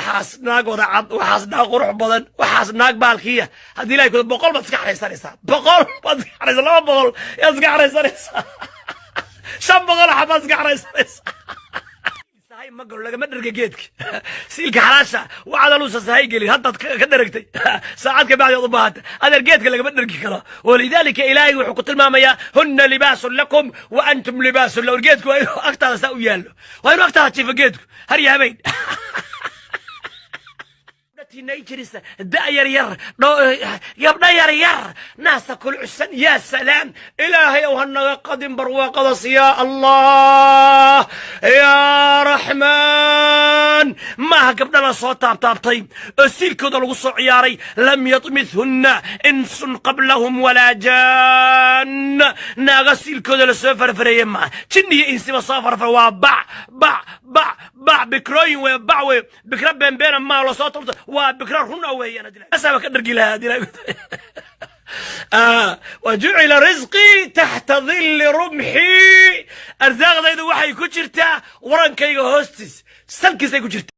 waxaas naag wada cad waxaas naag qurux badan waxaas naag baalkiya haddii ilaahay ku boqol baad iska xaraysanaysaa boqol baad iska xaraysan laba boqol yaad iska xaraysanaysaa shan boqol xabaad iska xaraysanaysaa sahay ma galo lagama dherga geedka siilka xalaasha waxaad aluusa sahay gelin haddaad ka dheragtay saacad ka bacdi u baahata adeer geedka lagama dhergi karo walidaalika ilaahay wuxuu ku tilmaamayaa hunna libaasun lakum wa antum libaasun lahun geedku waa inuu agtaada saa u yaallo waa inuu agtaada jiifa geedku har iyo habeen نيجريس داير ير يبدا ير ناس كل عسن يا سلام إلهي وهنا قدم برواقض يا الله يا رحمن ما قبل صوت طيب السيل كذا الوصع عياري لم يطمثهن انس قبلهم ولا جان ناغسيل كذا السفر فريما كني انسي مسافر فوا باع بكروي وباع بكرب بين ما له صوت وبكرر هنا وهي انا اسابك ادرقي لها دي وجعل رزقي تحت ظل رمحي ارزاق ذي وحي كجرتا ورانكيغا هوستس سلكيسay ku jirta